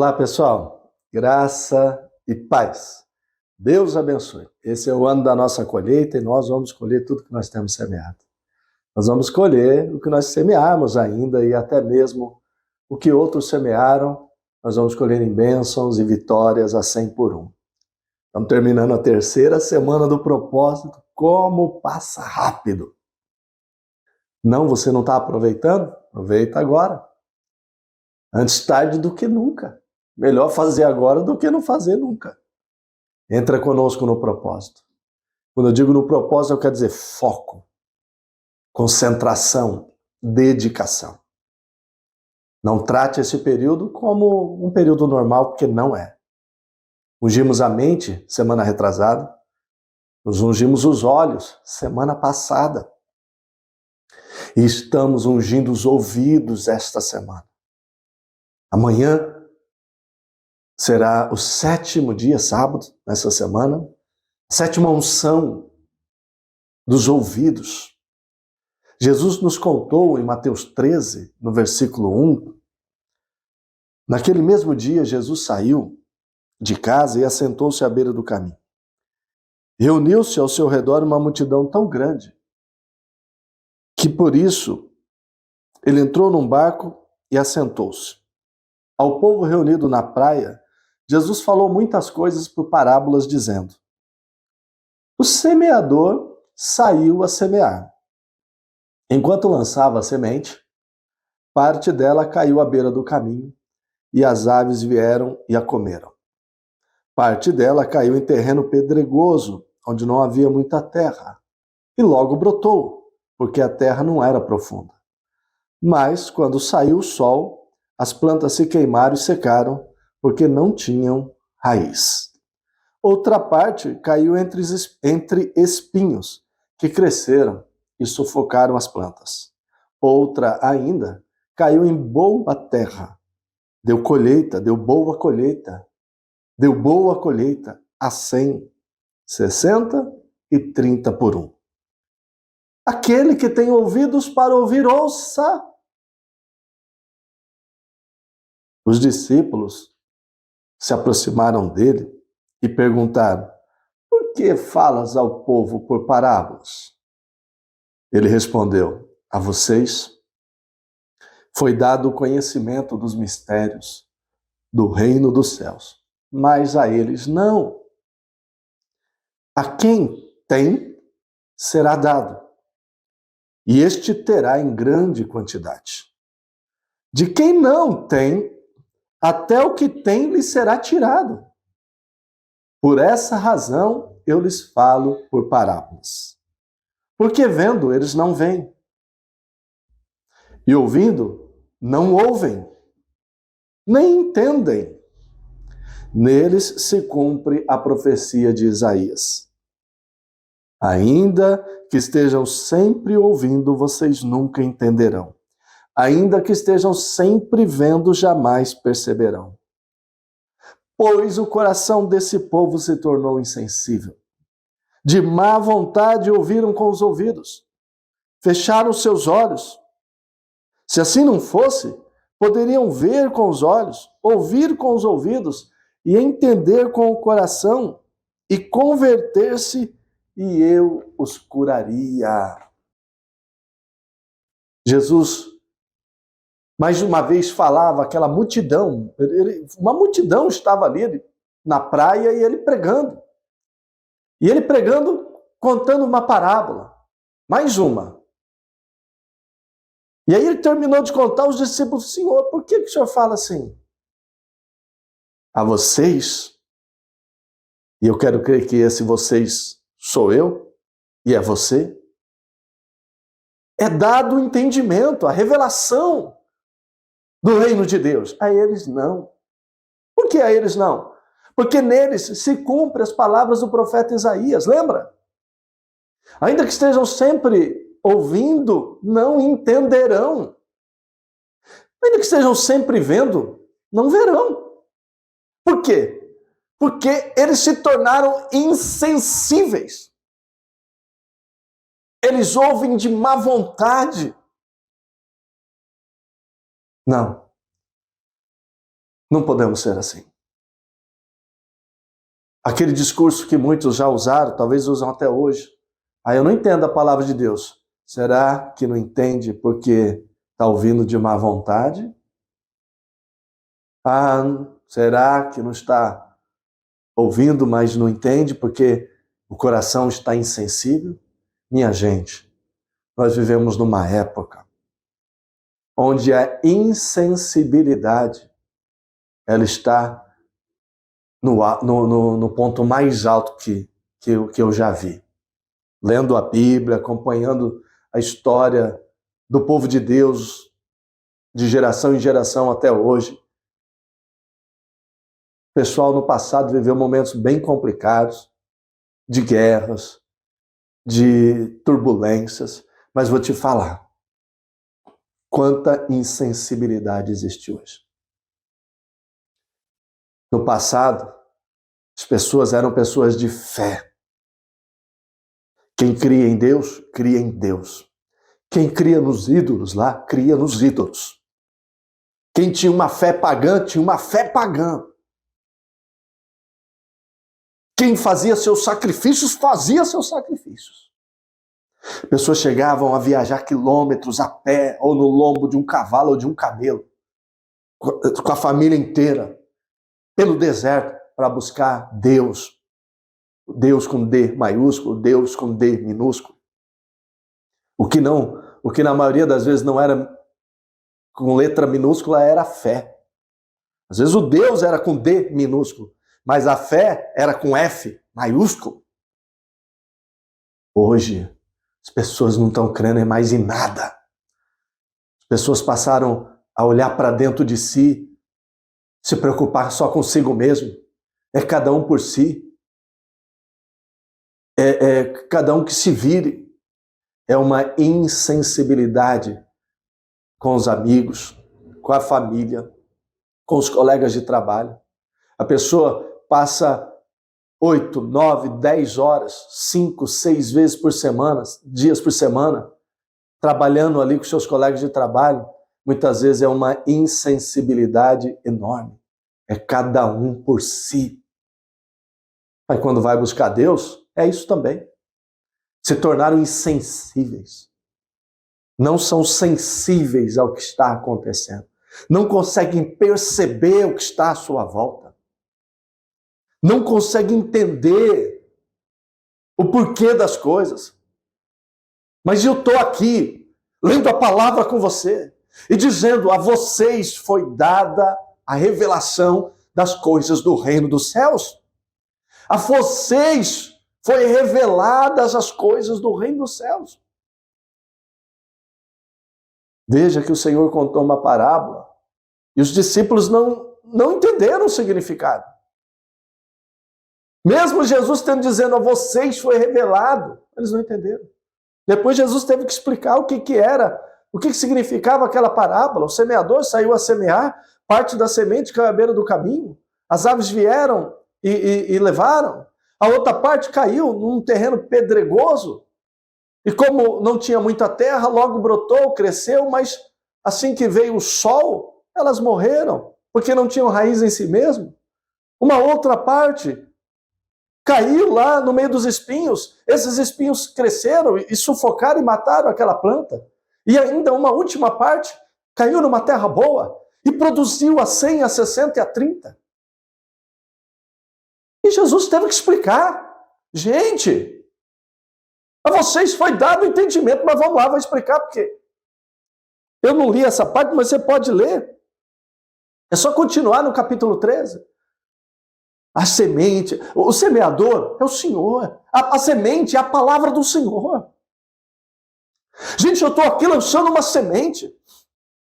Olá, pessoal. Graça e paz. Deus abençoe. Esse é o ano da nossa colheita e nós vamos colher tudo que nós temos semeado. Nós vamos colher o que nós semearmos ainda e até mesmo o que outros semearam, nós vamos colher em bênçãos e vitórias a 100 por 1. Estamos terminando a terceira semana do propósito. Como passa rápido! Não, você não está aproveitando? Aproveita agora. Antes tarde do que nunca. Melhor fazer agora do que não fazer nunca. Entra conosco no propósito. Quando eu digo no propósito, eu quero dizer foco, concentração, dedicação. Não trate esse período como um período normal, porque não é. Ungimos a mente semana retrasada, nos ungimos os olhos semana passada. E estamos ungindo os ouvidos esta semana. Amanhã será o 7º dia, sábado, nessa semana, a 7ª unção dos ouvidos. Jesus nos contou em Mateus 13, no versículo 1, naquele mesmo dia Jesus saiu de casa e assentou-se à beira do caminho. Reuniu-se ao seu redor uma multidão tão grande que por isso ele entrou num barco e assentou-se. Ao povo reunido na praia, Jesus falou muitas coisas por parábolas, dizendo: o semeador saiu a semear. Enquanto lançava a semente, parte dela caiu à beira do caminho, e as aves vieram e a comeram. Parte dela caiu em terreno pedregoso, onde não havia muita terra, e logo brotou, porque a terra não era profunda. Mas, quando saiu o sol, as plantas se queimaram e secaram, porque não tinham raiz. Outra parte caiu entre espinhos, que cresceram e sufocaram as plantas. Outra ainda caiu em boa terra. Deu colheita, deu boa colheita. Deu boa colheita a 100, 60 e 30 por 1. Aquele que tem ouvidos para ouvir, ouça. Os discípulos se aproximaram dele e perguntaram: por que falas ao povo por parábolas? Ele respondeu: a vocês foi dado o conhecimento dos mistérios do reino dos céus, mas a eles não. A quem tem, será dado, e este terá em grande quantidade. De quem não tem, até o que tem lhe será tirado. Por essa razão eu lhes falo por parábolas. Porque vendo, eles não veem, e ouvindo, não ouvem, nem entendem. Neles se cumpre a profecia de Isaías. Ainda que estejam sempre ouvindo, vocês nunca entenderão. Ainda que estejam sempre vendo, jamais perceberão. Pois o coração desse povo se tornou insensível. De má vontade ouviram com os ouvidos, fecharam seus olhos. Se assim não fosse, poderiam ver com os olhos, ouvir com os ouvidos e entender com o coração e converter-se, e eu os curaria. Jesus, mais uma vez, falava aquela multidão, uma multidão estava ali na praia e ele pregando. E ele pregando, contando uma parábola, mais uma. E aí ele terminou de contar, os discípulos: Senhor, por que o Senhor fala assim? A vocês, e eu quero crer que esse vocês sou eu, e é você, é dado o entendimento, a revelação do reino de Deus. A eles não. Por que a eles não? Porque neles se cumprem as palavras do profeta Isaías, lembra? Ainda que estejam sempre ouvindo, não entenderão. Ainda que estejam sempre vendo, não verão. Por quê? Porque eles se tornaram insensíveis. Eles ouvem de má vontade. Não. Não podemos ser assim. Aquele discurso que muitos já usaram, talvez usam até hoje. Eu não entendo a palavra de Deus. Será que não entende porque está ouvindo de má vontade? Será que não está ouvindo, mas não entende porque o coração está insensível? Minha gente, nós vivemos numa época onde a insensibilidade ela está no ponto mais alto que eu já vi. Lendo a Bíblia, acompanhando a história do povo de Deus de geração em geração até hoje. O pessoal no passado viveu momentos bem complicados, de guerras, de turbulências, mas vou te falar, quanta insensibilidade existe hoje. No passado, as pessoas eram pessoas de fé. Quem cria em Deus, cria em Deus. Quem cria nos ídolos lá, cria nos ídolos. Quem tinha uma fé pagã, tinha uma fé pagã. Quem fazia seus sacrifícios, fazia seus sacrifícios. Pessoas chegavam a viajar quilômetros a pé, ou no lombo de um cavalo ou de um camelo, com a família inteira, pelo deserto, para buscar Deus. Deus com D maiúsculo, Deus com D minúsculo. O que na maioria das vezes não era com letra minúscula, era fé. Às vezes o Deus era com D minúsculo, mas a fé era com F maiúsculo. Hoje, as pessoas não estão crendo mais em nada. As pessoas passaram a olhar para dentro de si, se preocupar só consigo mesmo. É cada um por si. É cada um que se vire. É uma insensibilidade com os amigos, com a família, com os colegas de trabalho. A pessoa passa 8, 9, 10 horas, 5, 6 vezes por semana, dias por semana, trabalhando ali com seus colegas de trabalho. Muitas vezes é uma insensibilidade enorme. É cada um por si. Mas quando vai buscar Deus, é isso também. Se tornaram insensíveis. Não são sensíveis ao que está acontecendo. Não conseguem perceber o que está à sua volta. Não conseguem entender o porquê das coisas. Mas eu estou aqui, lendo a palavra com você, e dizendo: a vocês foi dada a revelação das coisas do reino dos céus. A vocês foi reveladas as coisas do reino dos céus. Veja que o Senhor contou uma parábola e os discípulos não entenderam o significado. Mesmo Jesus tendo dizendo: a vocês foi revelado, eles não entenderam. Depois Jesus teve que explicar o que era, o que significava aquela parábola. O semeador saiu a semear, parte da semente caiu à beira do caminho, as aves vieram e levaram. A outra parte caiu num terreno pedregoso, e como não tinha muita terra, logo brotou, cresceu, mas assim que veio o sol, elas morreram, porque não tinham raiz em si mesmo. Uma outra parte caiu lá no meio dos espinhos, esses espinhos cresceram e sufocaram e mataram aquela planta. E ainda uma última parte caiu numa terra boa e produziu a 100, a 60 e a 30. E Jesus teve que explicar. Gente, a vocês foi dado o entendimento, mas vamos lá, vou explicar porque eu não li essa parte, mas você pode ler. É só continuar no capítulo 13. A semente, o semeador é o Senhor. A semente é a palavra do Senhor. Gente, eu estou aqui lançando uma semente.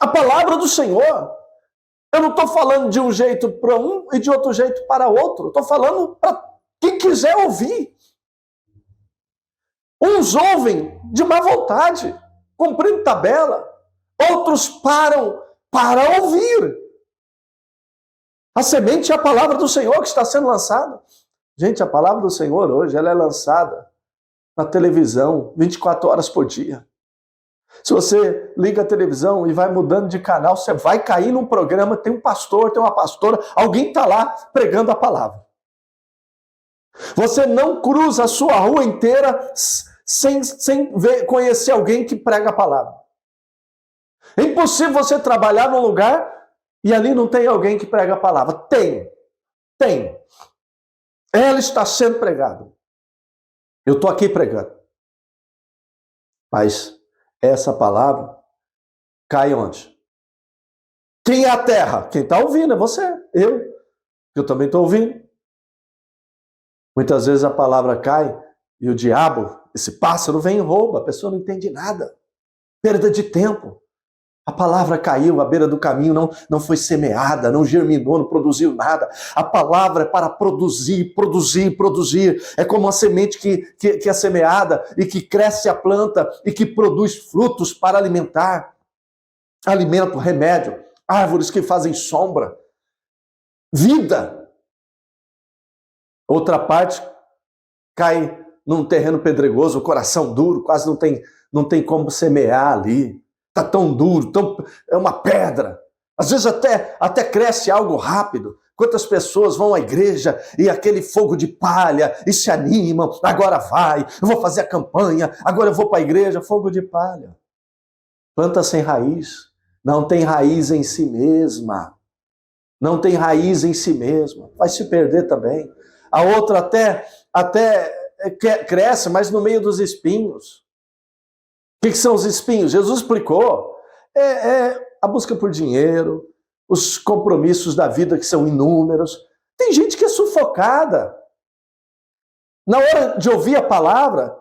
A palavra do Senhor. Eu não estou falando de um jeito para um e de outro jeito para outro. Estou falando para quem quiser ouvir. Uns ouvem de má vontade, cumprindo tabela. Outros param para ouvir. A semente é a palavra do Senhor que está sendo lançada. Gente, a palavra do Senhor hoje ela é lançada na televisão 24 horas por dia. Se você liga a televisão e vai mudando de canal, você vai cair num programa, tem um pastor, tem uma pastora, alguém está lá pregando a palavra. Você não cruza a sua rua inteira sem conhecer alguém que prega a palavra. É impossível você trabalhar num lugar e ali não tem alguém que prega a palavra. Tem. Ela está sendo pregada. Eu estou aqui pregando. Mas essa palavra cai onde? Quem é a terra? Quem está ouvindo é você, eu também estou ouvindo. Muitas vezes a palavra cai e o diabo, esse pássaro, vem e rouba, a pessoa não entende nada. Perda de tempo. A palavra caiu à beira do caminho, não foi semeada, não germinou, não produziu nada. A palavra é para produzir. É como a semente que é semeada e que cresce a planta e que produz frutos para alimentar. Alimento, remédio, árvores que fazem sombra. Vida. Outra parte cai num terreno pedregoso, o coração duro, quase não tem como semear ali. Está tão duro, é uma pedra. Às vezes até cresce algo rápido. Quantas pessoas vão à igreja e aquele fogo de palha e se animam, agora vai, eu vou fazer a campanha, agora eu vou para a igreja, fogo de palha. Planta sem raiz, não tem raiz em si mesma. Não tem raiz em si mesma, vai se perder também. A outra até cresce, mas no meio dos espinhos. O que são os espinhos? Jesus explicou. A busca por dinheiro, os compromissos da vida que são inúmeros. Tem gente que é sufocada. Na hora de ouvir a palavra,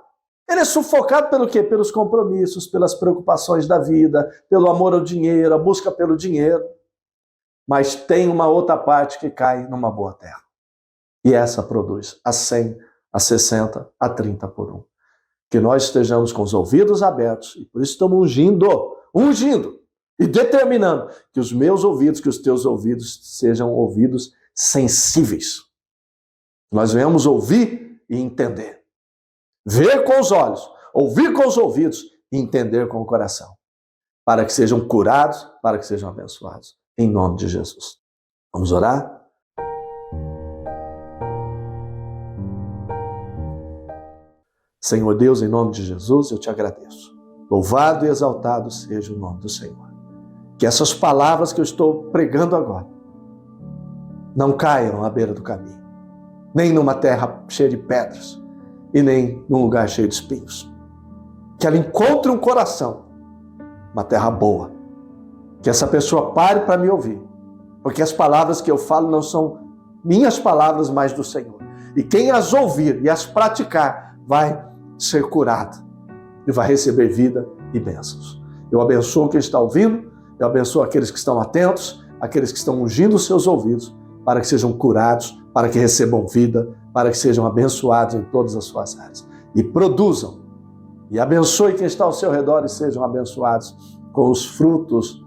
ele é sufocado pelo quê? Pelos compromissos, pelas preocupações da vida, pelo amor ao dinheiro, a busca pelo dinheiro. Mas tem uma outra parte que cai numa boa terra. E essa produz a 100, a 60, a 30 por 1. Que nós estejamos com os ouvidos abertos, e por isso estamos ungindo e determinando que os meus ouvidos, que os teus ouvidos sejam ouvidos sensíveis. Nós venhamos ouvir e entender. Ver com os olhos, ouvir com os ouvidos e entender com o coração. Para que sejam curados, para que sejam abençoados. Em nome de Jesus. Vamos orar? Senhor Deus, em nome de Jesus, eu te agradeço. Louvado e exaltado seja o nome do Senhor. Que essas palavras que eu estou pregando agora não caiam à beira do caminho, nem numa terra cheia de pedras e nem num lugar cheio de espinhos. Que ela encontre um coração, uma terra boa. Que essa pessoa pare para me ouvir, porque as palavras que eu falo não são minhas palavras, mas do Senhor. E quem as ouvir e as praticar vai ser curado e vai receber vida e bênçãos. Eu abençoo quem está ouvindo, eu abençoo aqueles que estão atentos, aqueles que estão ungindo os seus ouvidos, para que sejam curados, para que recebam vida, para que sejam abençoados em todas as suas áreas. E produzam, e abençoe quem está ao seu redor e sejam abençoados com os frutos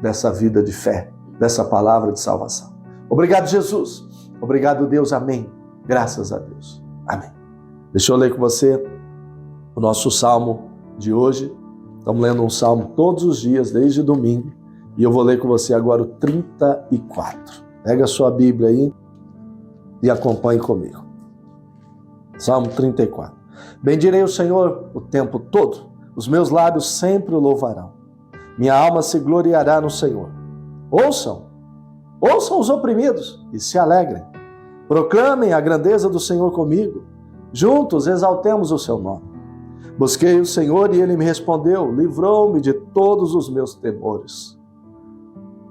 dessa vida de fé, dessa palavra de salvação. Obrigado, Jesus. Obrigado, Deus. Amém. Graças a Deus. Amém. Deixa eu ler com você o nosso salmo de hoje. Estamos lendo um salmo todos os dias, desde domingo. E eu vou ler com você agora o 34. Pega a sua Bíblia aí e acompanhe comigo. Salmo 34. Bendirei o Senhor o tempo todo. Os meus lábios sempre o louvarão. Minha alma se gloriará no Senhor. Ouçam os oprimidos e se alegrem. Proclamem a grandeza do Senhor comigo. Juntos exaltemos o seu nome. Busquei o Senhor e ele me respondeu, livrou-me de todos os meus temores.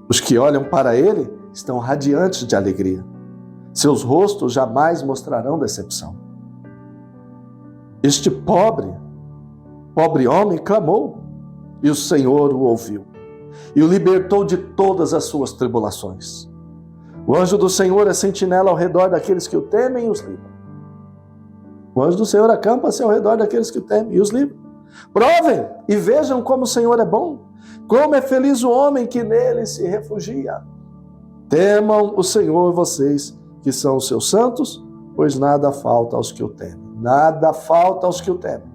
Os que olham para ele estão radiantes de alegria. Seus rostos jamais mostrarão decepção. Este pobre homem clamou, e o Senhor o ouviu, e o libertou de todas as suas tribulações. O anjo do Senhor é sentinela ao redor daqueles que o temem e os livra. O anjo do Senhor acampa-se ao redor daqueles que o temem e os livra. Provem e vejam como o Senhor é bom, como é feliz o homem que nele se refugia. Temam o Senhor vocês, que são os seus santos, pois nada falta aos que o temem. Nada falta aos que o temem.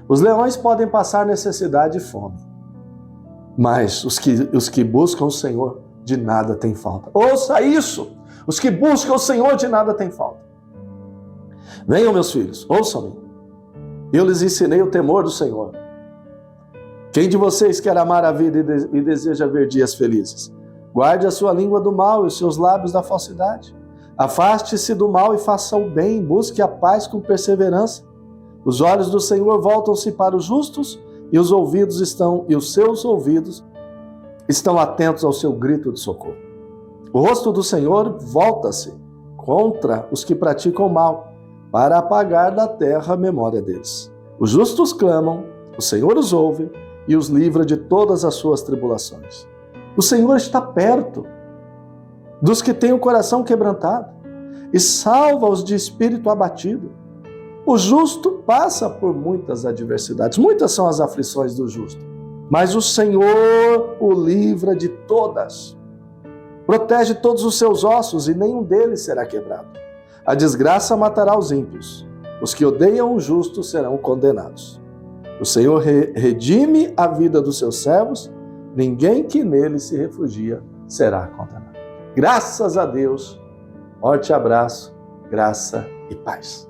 Os leões podem passar necessidade e fome, mas os que buscam o Senhor de nada têm falta. Ouça isso! Os que buscam o Senhor de nada têm falta. Venham, meus filhos, ouçam-me. Eu lhes ensinei o temor do Senhor. Quem de vocês quer amar a vida e deseja ver dias felizes? Guarde a sua língua do mal e os seus lábios da falsidade. Afaste-se do mal e faça o bem, busque a paz com perseverança. Os olhos do Senhor voltam-se para os justos e os seus ouvidos estão atentos ao seu grito de socorro. O rosto do Senhor volta-se contra os que praticam mal, para apagar da terra a memória deles. Os justos clamam, o Senhor os ouve e os livra de todas as suas tribulações. O Senhor está perto dos que têm o coração quebrantado e salva-os de espírito abatido. O justo passa por muitas adversidades, muitas são as aflições do justo, mas o Senhor o livra de todas. Protege todos os seus ossos e nenhum deles será quebrado. A desgraça matará os ímpios. Os que odeiam o justo serão condenados. O Senhor redime a vida dos seus servos. Ninguém que nele se refugia será condenado. Graças a Deus. Forte abraço, graça e paz.